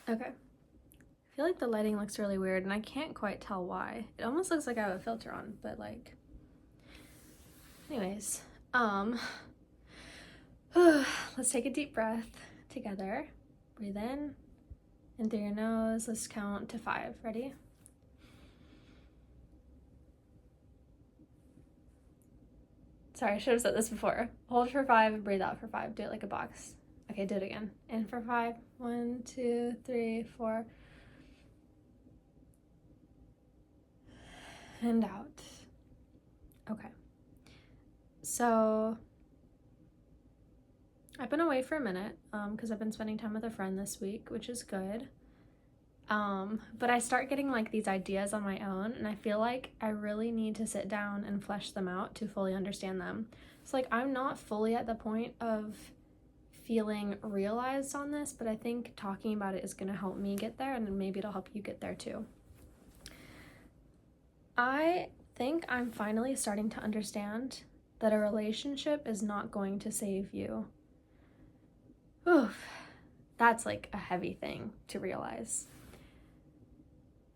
Okay. I feel like the lighting looks really weird and I can't quite tell why. It almost looks like I have a filter on, but like, anyways, let's take a deep breath together. Breathe in through your nose. Let's count to 5. Ready? Sorry, I should have said this before. Hold for 5, breathe out for 5. Do it like a box. Okay, do it again. In for 5. 1, 2, 3, 4. And out. Okay. So I've been away for a minute because I've been spending time with a friend this week, which is good. But I start getting like these ideas on my own, and I feel like I really need to sit down and flesh them out to fully understand them. So like I'm not fully at the point of feeling realized on this, but I think talking about it is going to help me get there, and then maybe it'll help you get there too. I think I'm finally starting to understand that a relationship is not going to save you. Oof, that's like a heavy thing to realize.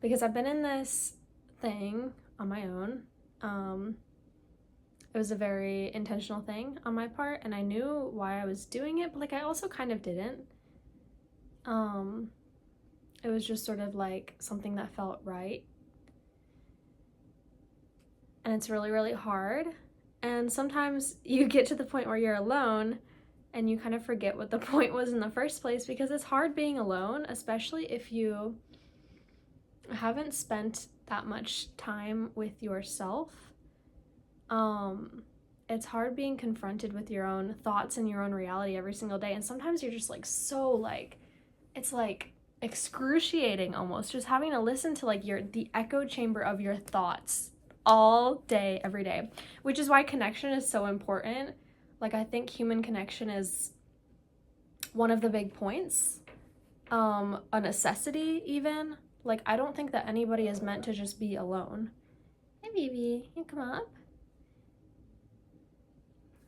Because I've been in this thing on my own. It was a very intentional thing on my part, and I knew why I was doing it, but like I also kind of didn't. It was just sort of like something that felt right. And it's really, really hard. And sometimes you get to the point where you're alone and you kind of forget what the point was in the first place, because it's hard being alone, especially if you haven't spent that much time with yourself. It's hard being confronted with your own thoughts and your own reality every single day, and sometimes you're just like so like, it's like excruciating almost, just having to listen to like the echo chamber of your thoughts all day, every day, which is why connection is so important. Like I think human connection is one of the big points, a necessity even. Like, I don't think that anybody is meant to just be alone. Hey, baby, you come up.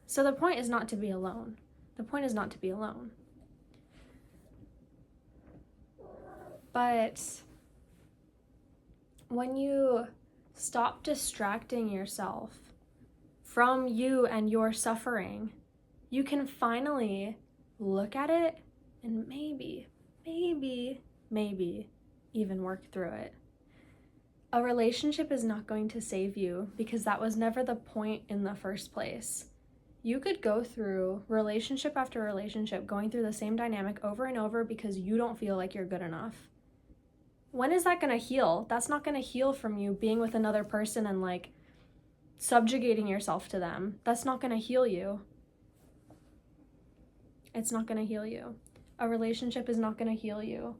So the point is not to be alone. The point is not to be alone. But when you stop distracting yourself from you and your suffering, you can finally look at it and maybe even work through it. A relationship is not going to save you because that was never the point in the first place. You could go through relationship after relationship, going through the same dynamic over and over because you don't feel like you're good enough. When is that going to heal? That's not going to heal from you being with another person and like subjugating yourself to them. That's not going to heal you. It's not going to heal you. A relationship is not going to heal you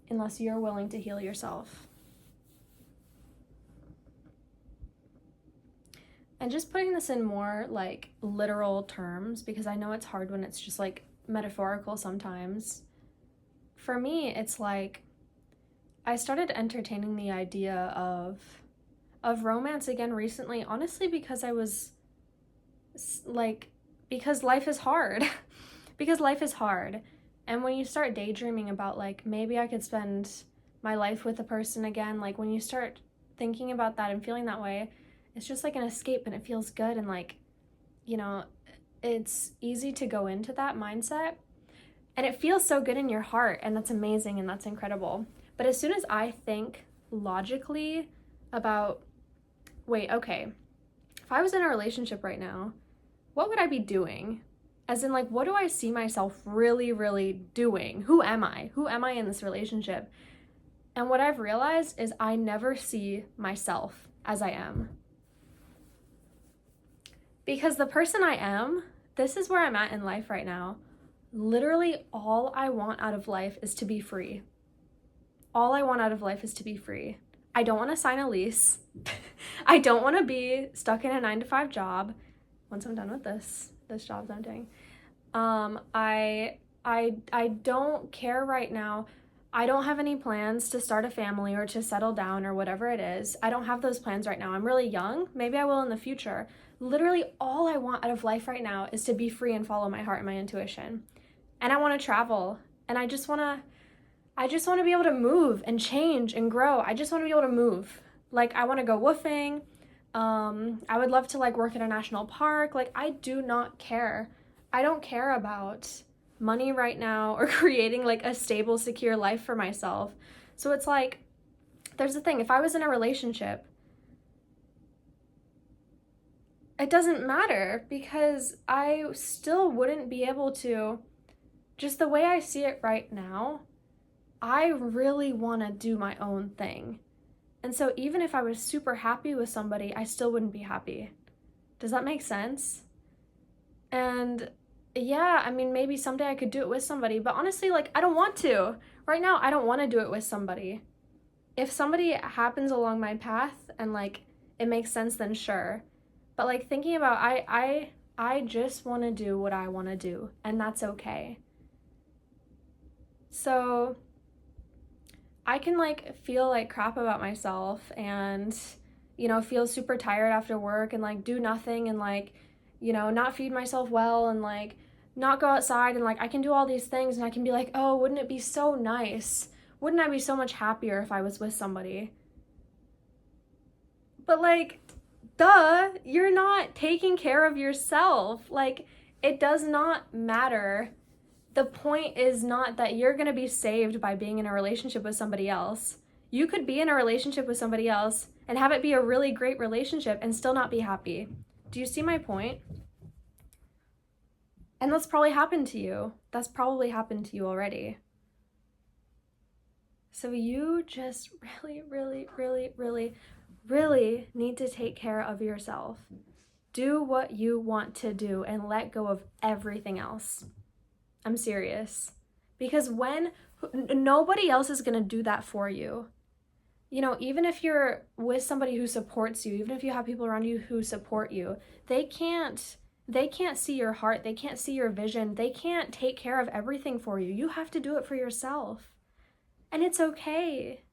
unless you're willing to heal yourself. And just putting this in more like literal terms, because I know it's hard when it's just like metaphorical sometimes. For me, it's like I started entertaining the idea of romance again recently, honestly, because I was like, because life is hard. Because life is hard. And when you start daydreaming about like, maybe I could spend my life with a person again, like when you start thinking about that and feeling that way, it's just like an escape and it feels good. And like, you know, it's easy to go into that mindset and it feels so good in your heart, and that's amazing and that's incredible. But as soon as I think logically about, wait, okay, if I was in a relationship right now, what would I be doing? As in, like, what do I see myself really, really doing? Who am I? Who am I in this relationship? And what I've realized is I never see myself as I am. Because the person I am, this is where I'm at in life right now. Literally all I want out of life is to be free. All I want out of life is to be free. I don't want to sign a lease. I don't want to be stuck in a 9-to-5 job once I'm done with this job that I'm doing. I don't care right now. I don't have any plans to start a family or to settle down or whatever it is. I don't have those plans right now. I'm really young. Maybe I will in the future. Literally all I want out of life right now is to be free and follow my heart and my intuition. and I want to travel, and I just want to be able to move and change and grow. I just want to be able to move. Like, I want to go woofing. I would love to like work in a national park. Like, I do not care. I don't care about money right now or creating like a stable, secure life for myself. So it's like, there's the thing. If I was in a relationship, it doesn't matter because I still wouldn't be able to, just the way I see it right now, I really want to do my own thing. And so even if I was super happy with somebody, I still wouldn't be happy. Does that make sense? And yeah, I mean, maybe someday I could do it with somebody, but honestly, like, I don't want to. Right now, I don't want to do it with somebody. If somebody happens along my path and like it makes sense, then sure. But like thinking about I just want to do what I want to do, and that's okay. So I can like feel like crap about myself and feel super tired after work and like do nothing and like not feed myself well and like not go outside and like I can do all these things and I can be like, "Oh, wouldn't it be so nice? Wouldn't I be so much happier if I was with somebody?" But like, duh, you're not taking care of yourself. Like, it does not matter. The point is not that you're going to be saved by being in a relationship with somebody else. You could be in a relationship with somebody else and have it be a really great relationship and still not be happy. Do you see my point? And that's probably happened to you. That's probably happened to you already. So you just really, really, really, really, really need to take care of yourself. Do what you want to do and let go of everything else. I'm serious. Because when nobody else is going to do that for you. Even if you're with somebody who supports you, even if you have people around you who support you, they can't see your heart, they can't see your vision, they can't take care of everything for you. You have to do it for yourself. And it's okay.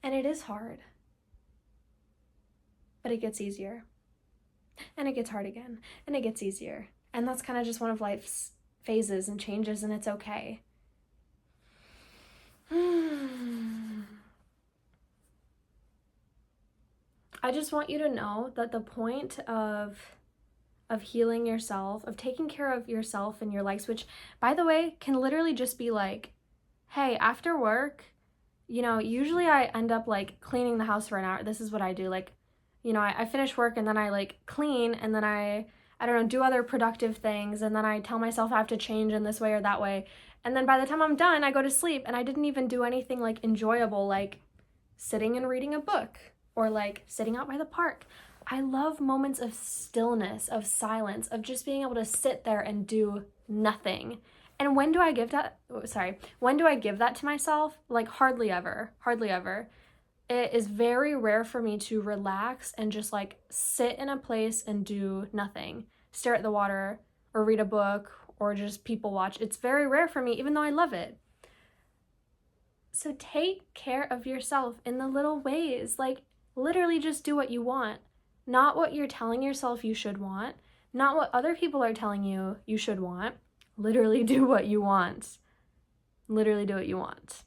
And it is hard. But it gets easier. And it gets hard again. And it gets easier. And that's kind of just one of life's phases and changes, and it's okay. I just want you to know that the point of healing yourself, of taking care of yourself and your likes, which, by the way, can literally just be like, hey, after work, usually I end up like cleaning the house for an hour. This is what I do. Like, I finish work and then I like clean and then I don't know, do other productive things. And then I tell myself I have to change in this way or that way. And then by the time I'm done, I go to sleep and I didn't even do anything like enjoyable, like sitting and reading a book or like sitting out by the park. I love moments of stillness, of silence, of just being able to sit there and do nothing. And when do I give that? When do I give that to myself? Like hardly ever. Hardly ever. It is very rare for me to relax and just like sit in a place and do nothing, stare at the water or read a book or just people watch. It's very rare for me, even though I love it. So take care of yourself in the little ways. Like literally just do what you want, not what you're telling yourself you should want, not what other people are telling you you should want. Literally do what you want. Literally do what you want.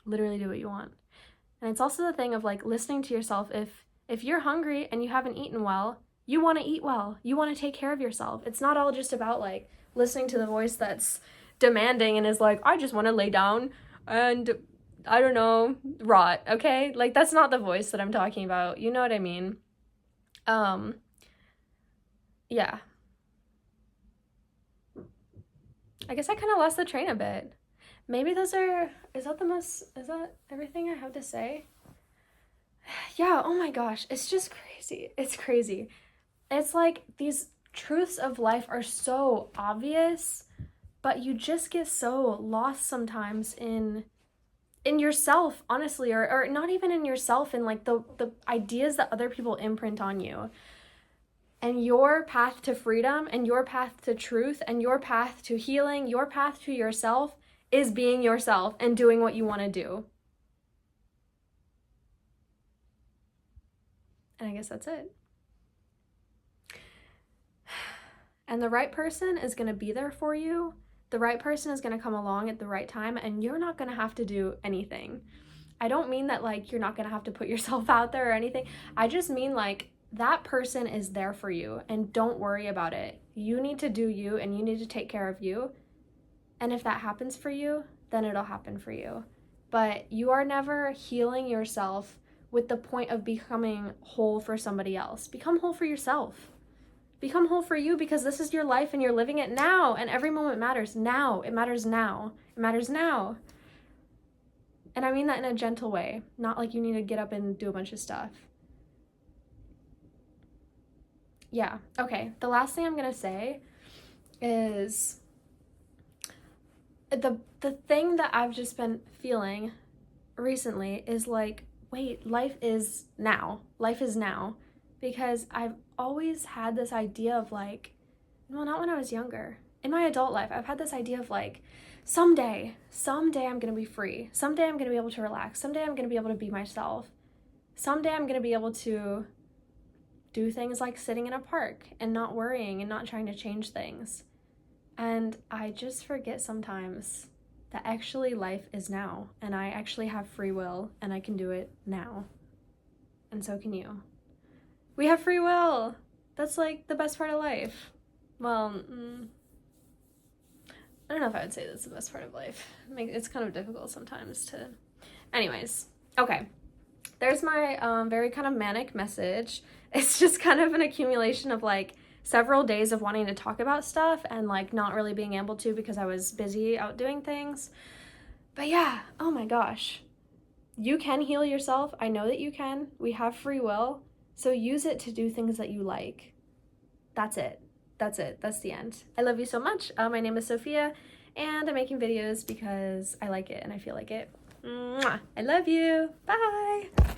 Literally do what you want. And it's also the thing of like listening to yourself. If you're hungry and you haven't eaten well, you want to eat well. You want to take care of yourself. It's not all just about like listening to the voice that's demanding and is like, I just want to lay down and I don't know, rot, okay? Like that's not the voice that I'm talking about. You know what I mean? Yeah. I guess I kind of lost the train a bit. Maybe is that everything I have to say? Yeah, oh my gosh, it's just crazy. It's crazy. It's like these truths of life are so obvious, but you just get so lost sometimes in yourself, honestly, or not even in yourself, in like the ideas that other people imprint on you. And your path to freedom and your path to truth and your path to healing, your path to yourself is being yourself and doing what you want to do. And I guess that's it. And the right person is going to be there for you The right person is going to come along at the right time, and you're not going to have to do anything. I don't mean that like you're not going to have to put yourself out there or anything. I just mean like that person is there for you, and don't worry about it. You need to do you, and you need to take care of you. And if that happens for you, then it'll happen for you. But you are never healing yourself with the point of becoming whole for somebody else. Become whole for yourself. Become whole for you, because this is your life and you're living it now, and every moment matters now. It matters now. It matters now. And I mean that in a gentle way, not like you need to get up and do a bunch of stuff. Yeah, okay. The last thing I'm going to say is the thing that I've just been feeling recently is like, wait, life is now. Life is now. Because I've always had this idea of like, well, not when I was younger. In my adult life, I've had this idea of like, someday I'm going to be free. Someday I'm going to be able to relax. Someday I'm going to be able to be myself. Someday I'm going to be able to do things like sitting in a park and not worrying and not trying to change things. And I just forget sometimes that actually life is now, and I actually have free will, and I can do it now. And so can you. We have free will. That's like the best part of life. Well, I don't know if I would say that's the best part of life. It's kind of difficult sometimes to... Anyways, okay. There's my very kind of manic message. It's just kind of an accumulation of like several days of wanting to talk about stuff and like not really being able to because I was busy out doing things. But yeah, oh my gosh. You can heal yourself. I know that you can. We have free will. So use it to do things that you like. That's it. That's it. That's the end. I love you so much. My name is Sophia, and I'm making videos because I like it and I feel like it. Mwah. I love you. Bye.